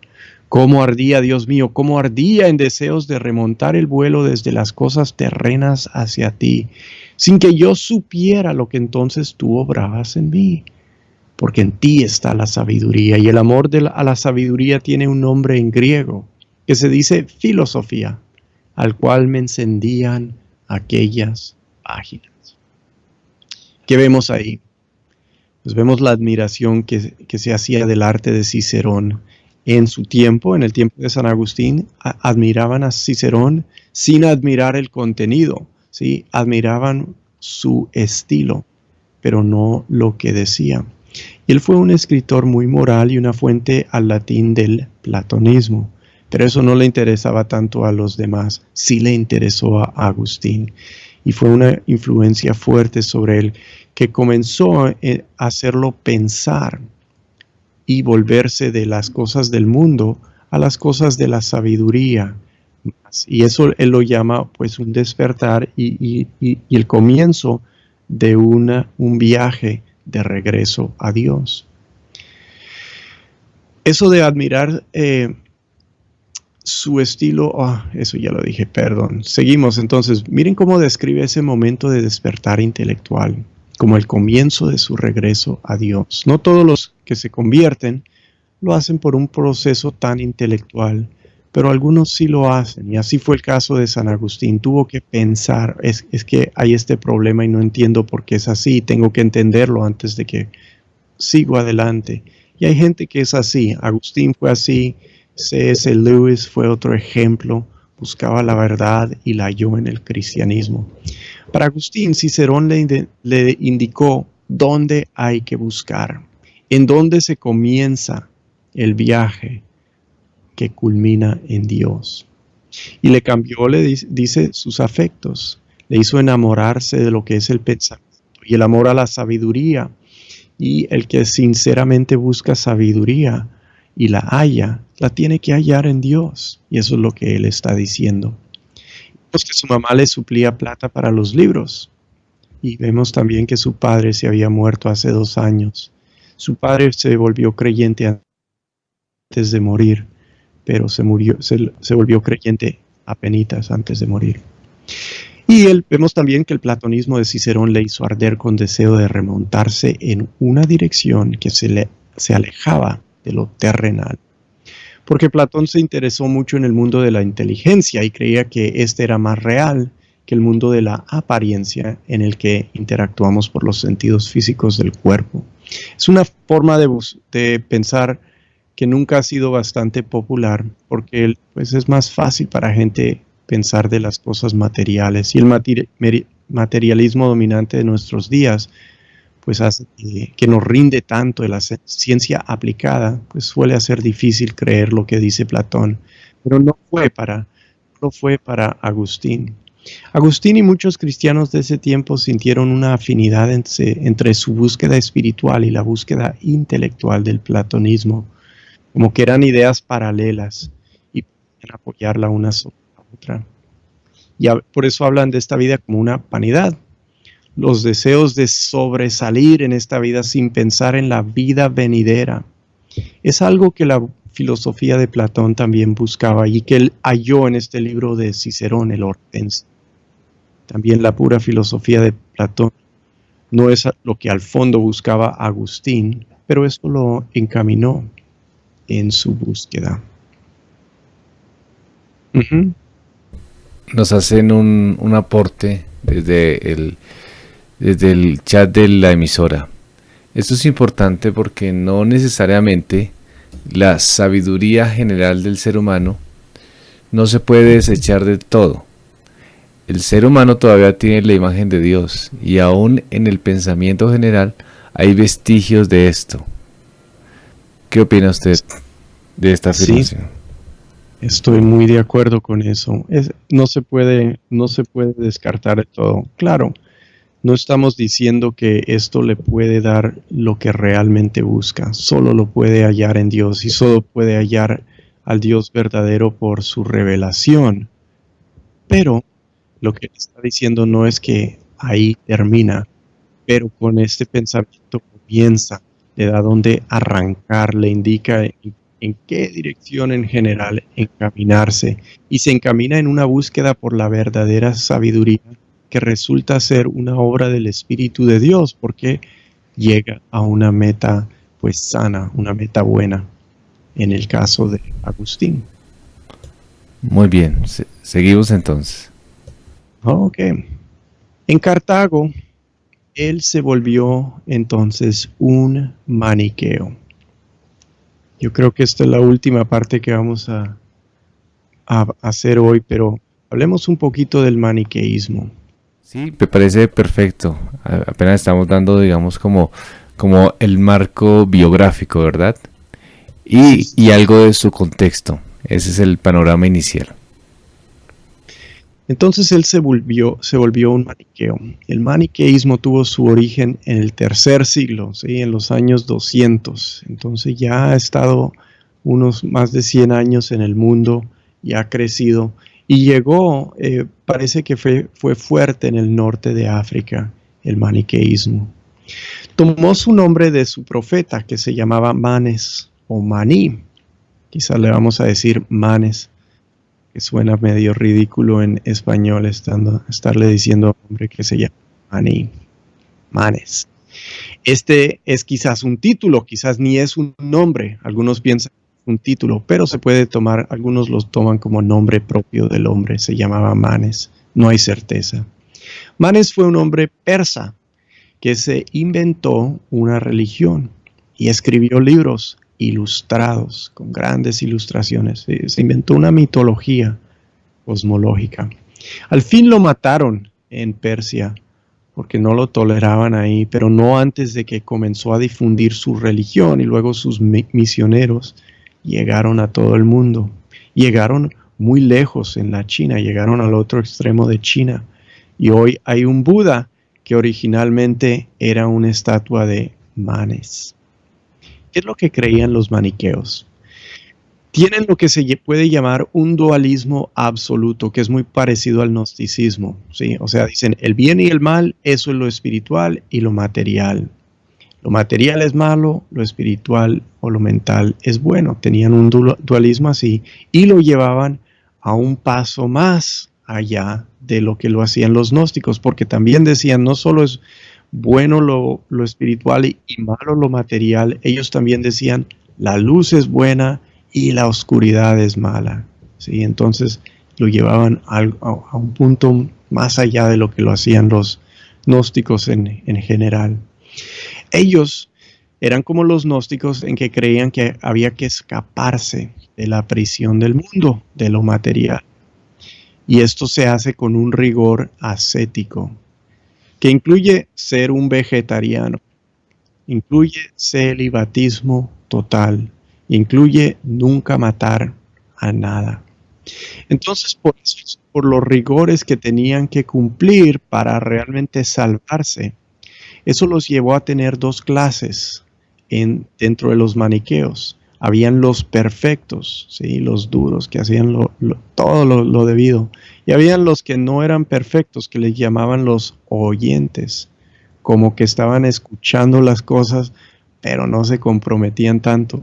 Cómo ardía, Dios mío, cómo ardía en deseos de remontar el vuelo desde las cosas terrenas hacia ti, sin que yo supiera lo que entonces tú obrabas en mí. Porque en ti está la sabiduría, y el amor a la sabiduría tiene un nombre en griego, que se dice filosofía, al cual me encendían aquellas páginas. ¿Qué vemos ahí? Pues vemos la admiración que se hacía del arte de Cicerón. En su tiempo, en el tiempo de San Agustín, admiraban a Cicerón sin admirar el contenido, ¿sí? Admiraban su estilo, pero no lo que decía. Y él fue un escritor muy moral y una fuente al latín del platonismo. Pero eso no le interesaba tanto a los demás, sí le interesó a Agustín. Y fue una influencia fuerte sobre él que comenzó a hacerlo pensar y volverse de las cosas del mundo a las cosas de la sabiduría. Y eso él lo llama pues un despertar y el comienzo de un viaje de regreso a Dios. Eso de admirar su estilo, eso ya lo dije, perdón. Seguimos entonces, miren cómo describe ese momento de despertar intelectual, como el comienzo de su regreso a Dios. No todos los que se convierten lo hacen por un proceso tan intelectual, pero algunos sí lo hacen, y así fue el caso de San Agustín. Tuvo que pensar, es que hay este problema y no entiendo por qué es así, tengo que entenderlo antes de que sigo adelante. Y hay gente que es así. Agustín fue así, C.S. Lewis fue otro ejemplo, buscaba la verdad y la halló en el cristianismo. Para Agustín, Cicerón le indicó dónde hay que buscar, en dónde se comienza el viaje que culmina en Dios. Y le cambió, dice, sus afectos, le hizo enamorarse de lo que es el pensamiento y el amor a la sabiduría. Y el que sinceramente busca sabiduría y la halla, la tiene que hallar en Dios. Y eso es lo que él está diciendo. Vemos que su mamá le suplía plata para los libros. Y vemos también que su padre se había muerto hace 2 años. Su padre se volvió creyente antes de morir, pero se volvió creyente apenitas antes de morir. Y vemos también que el platonismo de Cicerón le hizo arder con deseo de remontarse en una dirección que se alejaba de lo terrenal. Porque Platón se interesó mucho en el mundo de la inteligencia y creía que este era más real que el mundo de la apariencia en el que interactuamos por los sentidos físicos del cuerpo. Es una forma de pensar que nunca ha sido bastante popular porque pues, es más fácil para gente pensar de las cosas materiales, y el materialismo dominante de nuestros días pues hace que nos rinde tanto de la ciencia aplicada, pues suele hacer difícil creer lo que dice Platón, pero no fue para Agustín. Agustín y muchos cristianos de ese tiempo sintieron una afinidad entre su búsqueda espiritual y la búsqueda intelectual del platonismo, como que eran ideas paralelas y podían apoyarla una sobre la otra. Y por eso hablan de esta vida como una vanidad. Los deseos de sobresalir en esta vida sin pensar en la vida venidera. Es algo que la filosofía de Platón también buscaba y que él halló en este libro de Cicerón, el Hortensio. También la pura filosofía de Platón no es lo que al fondo buscaba Agustín, pero eso lo encaminó en su búsqueda. Nos hacen un aporte desde el chat de la emisora. Esto es importante porque no necesariamente la sabiduría general del ser humano no se puede desechar del todo. El ser humano todavía tiene la imagen de Dios y aún en el pensamiento general hay vestigios de esto. ¿Qué opina usted de esta afirmación? Sí, estoy muy de acuerdo con eso. No se puede descartar de todo. Claro, no estamos diciendo que esto le puede dar lo que realmente busca. Solo lo puede hallar en Dios y solo puede hallar al Dios verdadero por su revelación. Pero lo que está diciendo no es que ahí termina, pero con este pensamiento comienza, le da dónde arrancar, le indica en qué dirección en general encaminarse y se encamina en una búsqueda por la verdadera sabiduría que resulta ser una obra del Espíritu de Dios porque llega a una meta pues sana, una meta buena, en el caso de Agustín. Muy bien, seguimos entonces. Ok. En Cartago, él se volvió entonces un maniqueo. Yo creo que esta es la última parte que vamos a hacer hoy, pero hablemos un poquito del maniqueísmo. Sí, me parece perfecto. Apenas estamos dando, digamos, como el marco biográfico, ¿verdad? Y algo de su contexto. Ese es el panorama inicial. Entonces él se volvió un maniqueo. El maniqueísmo tuvo su origen en el tercer siglo, ¿sí? En los años 200. Entonces ya ha estado unos más de 100 años en el mundo y ha crecido. Y llegó, parece que fue fuerte en el norte de África, el maniqueísmo. Tomó su nombre de su profeta, que se llamaba Manes o Maní. Quizás le vamos a decir Manes, que suena medio ridículo en español estarle diciendo a un hombre que se llama Maní, Manes. Este es quizás un título, quizás ni es un nombre. Algunos piensan que es un título, pero se puede tomar, algunos los toman como nombre propio del hombre. Se llamaba Manes, no hay certeza. Manes fue un hombre persa que se inventó una religión y escribió libros ilustrados, con grandes ilustraciones. Se inventó una mitología cosmológica. Al fin lo mataron en Persia, porque no lo toleraban ahí, pero no antes de que comenzó a difundir su religión, y luego sus misioneros llegaron a todo el mundo. Llegaron muy lejos en la China, llegaron al otro extremo de China, y hoy hay un Buda que originalmente era una estatua de Manes. ¿Qué es lo que creían los maniqueos? Tienen lo que se puede llamar un dualismo absoluto, que es muy parecido al gnosticismo, ¿sí? O sea, dicen el bien y el mal, eso es lo espiritual y lo material. Lo material es malo, lo espiritual o lo mental es bueno. Tenían un dualismo así y lo llevaban a un paso más allá de lo que lo hacían los gnósticos, porque también decían no solo es bueno lo espiritual y malo lo material, ellos también decían la luz es buena y la oscuridad es mala, ¿sí? Entonces lo llevaban a un punto más allá de lo que lo hacían los gnósticos en general. Ellos eran como los gnósticos en que creían que había que escaparse de la prisión del mundo, de lo material. Y esto se hace con un rigor ascético, que incluye ser un vegetariano, incluye celibatismo total, incluye nunca matar a nada. Entonces, por los rigores que tenían que cumplir para realmente salvarse, eso los llevó a tener dos clases dentro de los maniqueos. Habían los perfectos, ¿sí? Los duros que hacían todo lo debido. Y habían los que no eran perfectos, que les llamaban los oyentes, como que estaban escuchando las cosas, pero no se comprometían tanto.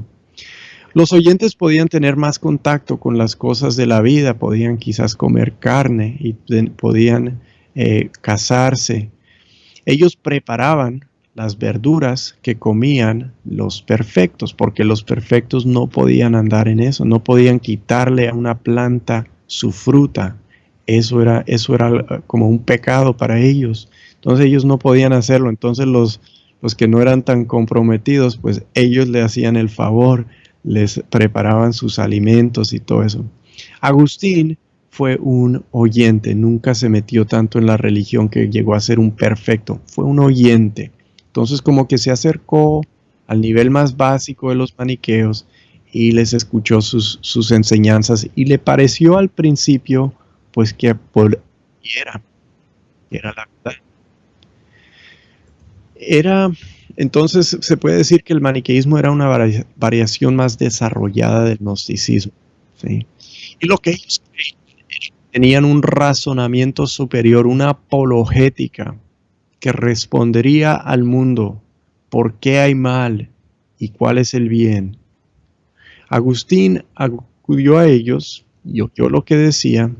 Los oyentes podían tener más contacto con las cosas de la vida, podían quizás comer carne y podían casarse. Ellos preparaban las verduras que comían los perfectos, porque los perfectos no podían andar en eso, no podían quitarle a una planta su fruta. Eso era como un pecado para ellos. Entonces ellos no podían hacerlo. Entonces los que no eran tan comprometidos, pues ellos le hacían el favor, les preparaban sus alimentos y todo eso. Agustín fue un oyente, nunca se metió tanto en la religión que llegó a ser un perfecto, fue un oyente. Entonces como que se acercó al nivel más básico de los maniqueos y les escuchó sus enseñanzas y le pareció al principio pues que era la verdad. Entonces se puede decir que el maniqueísmo era una variación más desarrollada del gnosticismo, ¿sí? Y lo que ellos tenían un razonamiento superior, una apologética que respondería al mundo por qué hay mal y cuál es el bien. Agustín acudió a ellos y oyó lo que decían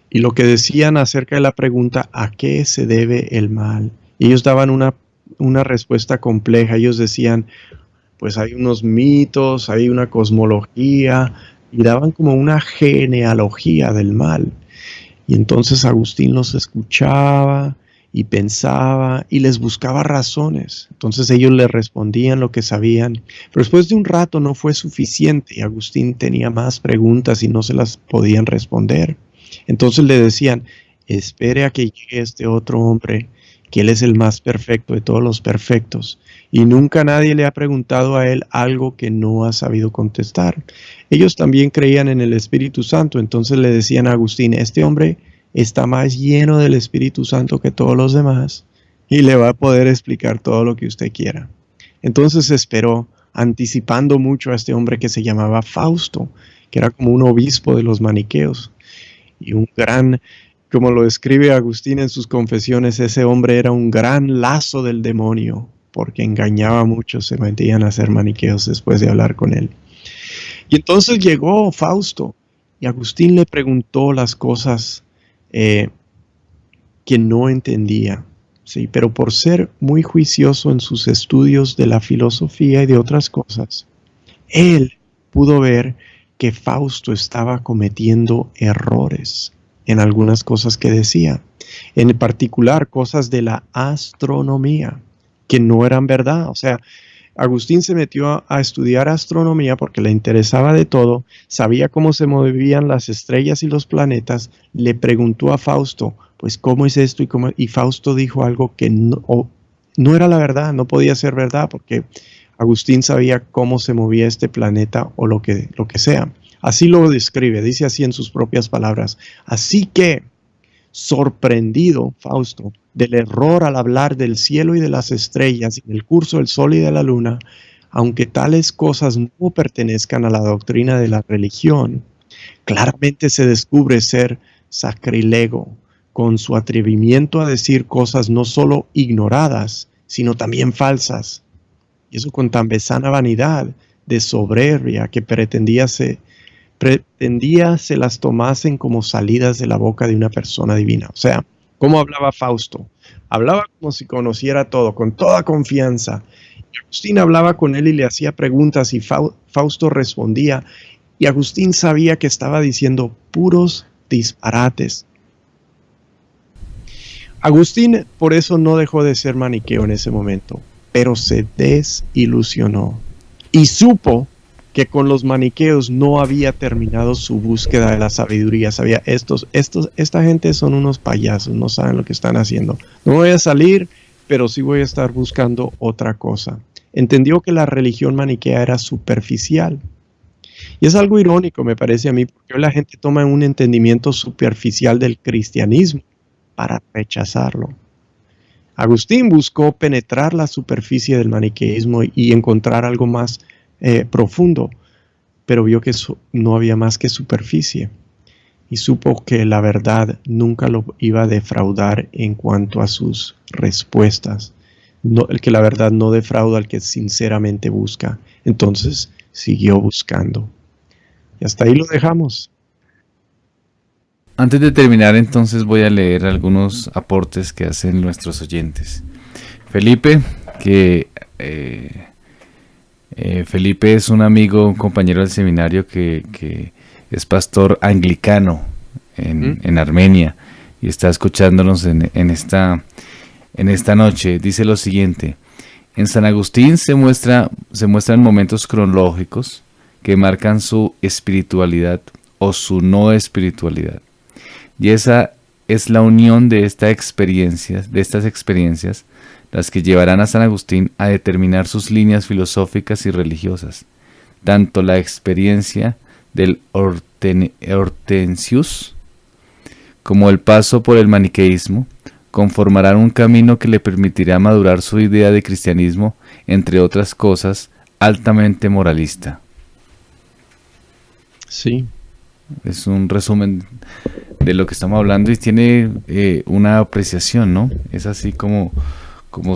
y lo que decían acerca de la pregunta ¿a qué se debe el mal? Y ellos daban una respuesta compleja. Ellos decían, pues hay unos mitos, hay una cosmología, y daban como una genealogía del mal. Y entonces Agustín los escuchaba y pensaba y les buscaba razones. Entonces ellos le respondían lo que sabían. Pero después de un rato no fue suficiente y Agustín tenía más preguntas y no se las podían responder. Entonces le decían, espere a que llegue este otro hombre que Él es el más perfecto de todos los perfectos. Y nunca nadie le ha preguntado a Él algo que no ha sabido contestar. Ellos también creían en el Espíritu Santo, entonces le decían a Agustín, este hombre está más lleno del Espíritu Santo que todos los demás y le va a poder explicar todo lo que usted quiera. Entonces esperó, anticipando mucho a este hombre que se llamaba Fausto, que era como un obispo de los maniqueos. Y un gran, como lo describe Agustín en sus confesiones, ese hombre era un gran lazo del demonio, porque engañaba a muchos, se metían a hacer maniqueos después de hablar con él. Y entonces llegó Fausto, y Agustín le preguntó las cosas que no entendía. Sí, pero por ser muy juicioso en sus estudios de la filosofía y de otras cosas, él pudo ver que Fausto estaba cometiendo errores en algunas cosas que decía, en particular cosas de la astronomía, que no eran verdad. O sea, Agustín se metió a estudiar astronomía porque le interesaba de todo, sabía cómo se movían las estrellas y los planetas, le preguntó a Fausto, pues ¿cómo es esto? Y Fausto dijo algo que no era la verdad, no podía ser verdad, porque Agustín sabía cómo se movía este planeta o lo que sea. Así lo describe, dice así en sus propias palabras. Así que, sorprendido Fausto del error al hablar del cielo y de las estrellas y del curso del sol y de la luna, aunque tales cosas no pertenezcan a la doctrina de la religión, claramente se descubre ser sacrilego con su atrevimiento a decir cosas no solo ignoradas, sino también falsas. Y eso con tan besana vanidad de soberbia que pretendía se las tomasen como salidas de la boca de una persona divina. O sea, ¿cómo hablaba Fausto? Hablaba como si conociera todo, con toda confianza. Y Agustín hablaba con él y le hacía preguntas y Fausto respondía. Y Agustín sabía que estaba diciendo puros disparates. Agustín por eso no dejó de ser maniqueo en ese momento, pero se desilusionó y supo que con los maniqueos no había terminado su búsqueda de la sabiduría. Sabía, esta gente son unos payasos, no saben lo que están haciendo. No voy a salir, pero sí voy a estar buscando otra cosa. Entendió que la religión maniquea era superficial. Y es algo irónico, me parece a mí, porque la gente toma un entendimiento superficial del cristianismo para rechazarlo. Agustín buscó penetrar la superficie del maniqueísmo y encontrar algo más profundo, pero vio que no había más que superficie y supo que la verdad nunca lo iba a defraudar en cuanto a sus respuestas. El que la verdad no defrauda al que sinceramente busca. Entonces siguió buscando. Y hasta ahí lo dejamos. Antes de terminar, entonces voy a leer algunos aportes que hacen nuestros oyentes. Felipe, Felipe es un amigo, un compañero del seminario que es pastor anglicano en Armenia y está escuchándonos en esta noche. Dice lo siguiente: en San Agustín se muestran momentos cronológicos que marcan su espiritualidad o su no espiritualidad. Y esa es la unión de estas experiencias, las que llevarán a San Agustín a determinar sus líneas filosóficas y religiosas. Tanto la experiencia del Hortensius como el paso por el maniqueísmo conformarán un camino que le permitirá madurar su idea de cristianismo, entre otras cosas, altamente moralista. Sí. Es un resumen de lo que estamos hablando y tiene una apreciación, ¿no? Es así como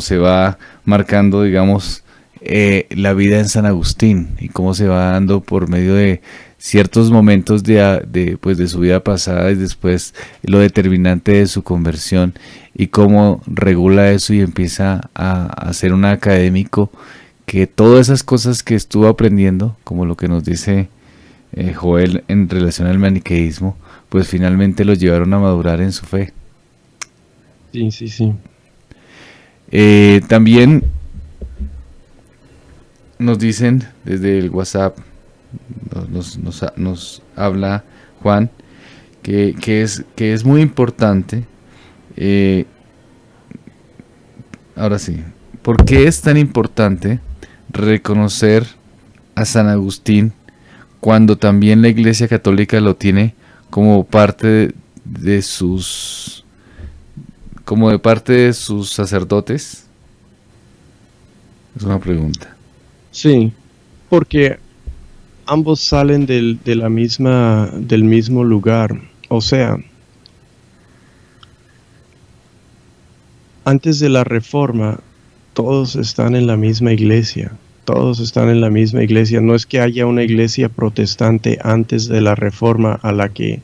se va marcando, digamos, la vida en San Agustín y cómo se va dando por medio de ciertos momentos de su vida pasada y después lo determinante de su conversión y cómo regula eso y empieza a ser un académico que todas esas cosas que estuvo aprendiendo, como lo que nos dice Joel en relación al maniqueísmo, pues finalmente lo llevaron a madurar en su fe. Sí. También nos dicen desde el WhatsApp, nos habla Juan, que es muy importante Ahora sí, ¿por qué es tan importante reconocer a San Agustín cuando también la Iglesia Católica lo tiene como parte de sus, como de parte de sus sacerdotes? Es una pregunta. Sí, porque ambos salen del mismo lugar. O sea, antes de la Reforma, todos están en la misma iglesia. Todos están en la misma iglesia. No es que haya una iglesia protestante antes de la Reforma a la que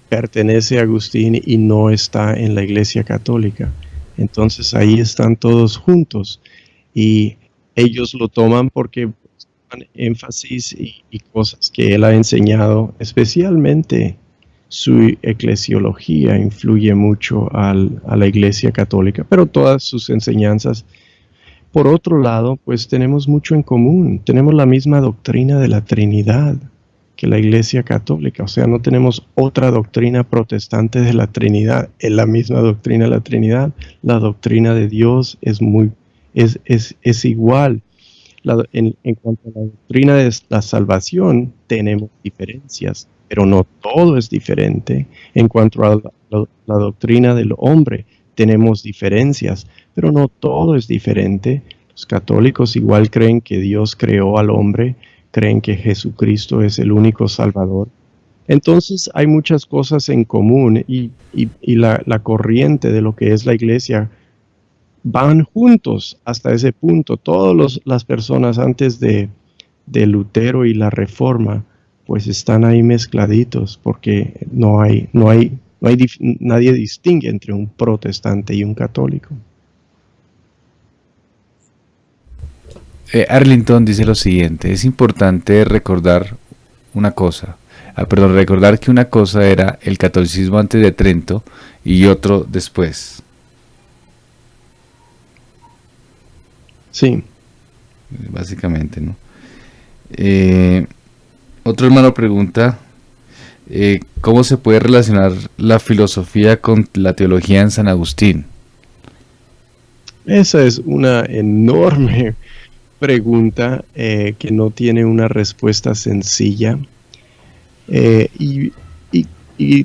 pertenece Agustín y no está en la iglesia católica. Entonces ahí están todos juntos y ellos lo toman porque ponen énfasis y cosas que él ha enseñado, especialmente su eclesiología influye mucho a la Iglesia Católica, pero todas sus enseñanzas. Por otro lado, pues tenemos mucho en común. Tenemos la misma doctrina de la Trinidad que la Iglesia Católica. O sea, no tenemos otra doctrina protestante de la Trinidad. Es la misma doctrina de la Trinidad. La doctrina de Dios es igual. En cuanto a la doctrina de la salvación, tenemos diferencias, pero no todo es diferente. En cuanto a la doctrina del hombre, tenemos diferencias, pero no todo es diferente. Los católicos igual creen que Dios creó al hombre, creen que Jesucristo es el único Salvador. Entonces hay muchas cosas en común y la corriente de lo que es la iglesia van juntos hasta ese punto. Todas las personas antes de Lutero y la Reforma pues están ahí mezcladitos porque nadie distingue entre un protestante y un católico. Arlington dice lo siguiente: es importante recordar una cosa, recordar que una cosa era el catolicismo antes de Trento y otro después. Sí. Básicamente, ¿no? Otro hermano pregunta, ¿cómo se puede relacionar la filosofía con la teología en San Agustín? Esa es una enorme pregunta que no tiene una respuesta sencilla y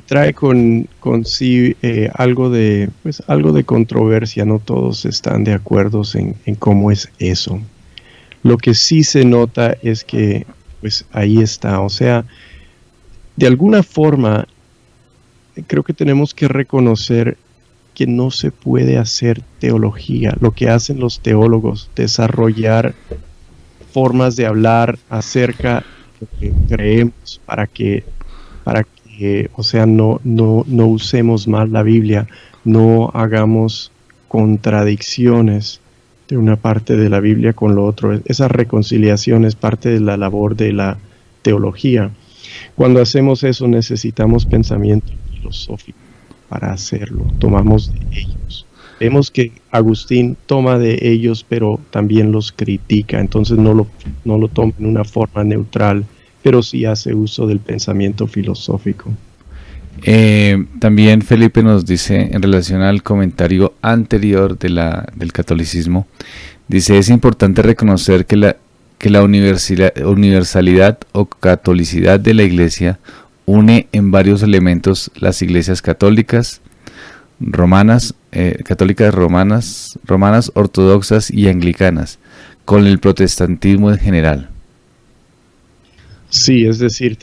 trae con sí algo de controversia. No todos están de acuerdo en cómo es eso. Lo que sí se nota es que pues ahí está. O sea, de alguna forma creo que tenemos que reconocer que no se puede hacer teología. Lo que hacen los teólogos, desarrollar formas de hablar acerca de lo que creemos para que o sea, no usemos mal la Biblia, no hagamos contradicciones de una parte de la Biblia con lo otro. Esa reconciliación es parte de la labor de la teología. Cuando hacemos eso necesitamos pensamiento filosófico para hacerlo. Tomamos de ellos. Vemos que Agustín toma de ellos, pero también los critica. Entonces no lo toma en una forma neutral, pero sí hace uso del pensamiento filosófico. También Felipe nos dice, en relación al comentario anterior del catolicismo, dice: es importante reconocer que la universalidad o catolicidad de la Iglesia une en varios elementos las iglesias católicas, romanas, ortodoxas y anglicanas, con el protestantismo en general. Sí, es decir,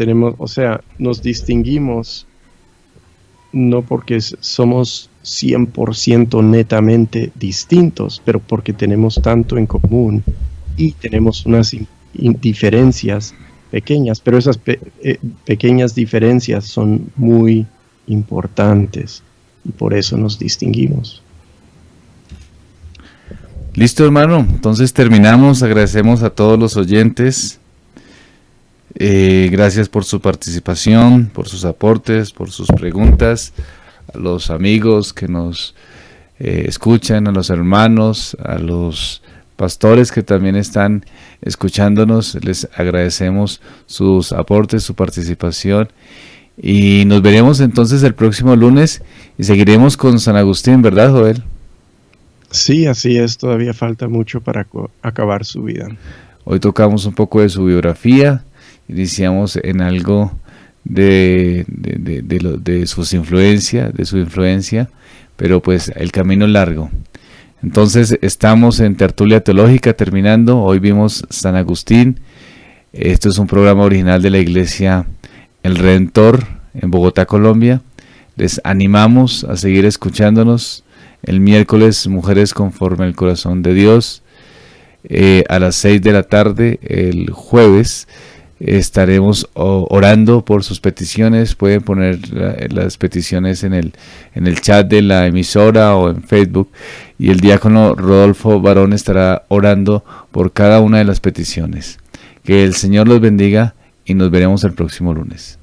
nos distinguimos no porque somos 100% netamente distintos, pero porque tenemos tanto en común y tenemos unas diferencias pequeñas, pero esas pequeñas diferencias son muy importantes y por eso nos distinguimos. Listo, hermano, entonces terminamos. Agradecemos a todos los oyentes. Gracias por su participación, por sus aportes, por sus preguntas, a los amigos que nos escuchan, a los hermanos, a los pastores que también están escuchándonos. Les agradecemos sus aportes, su participación, y nos veremos entonces el próximo lunes y seguiremos con San Agustín, ¿verdad, Joel? Sí, así es, todavía falta mucho para acabar su vida. Hoy tocamos un poco de su biografía, iniciamos en algo de sus influencias, de su influencia, pero pues el camino es largo. Entonces estamos en Tertulia Teológica terminando. Hoy vimos San Agustín. Esto es un programa original de la Iglesia El Redentor en Bogotá, Colombia. Les animamos a seguir escuchándonos. El miércoles, Mujeres conforme al corazón de Dios, a las 6 de la tarde. El jueves estaremos orando por sus peticiones. Pueden poner las peticiones en el chat de la emisora o en Facebook, y el diácono Rodolfo Barón estará orando por cada una de las peticiones. Que el Señor los bendiga y nos veremos el próximo lunes.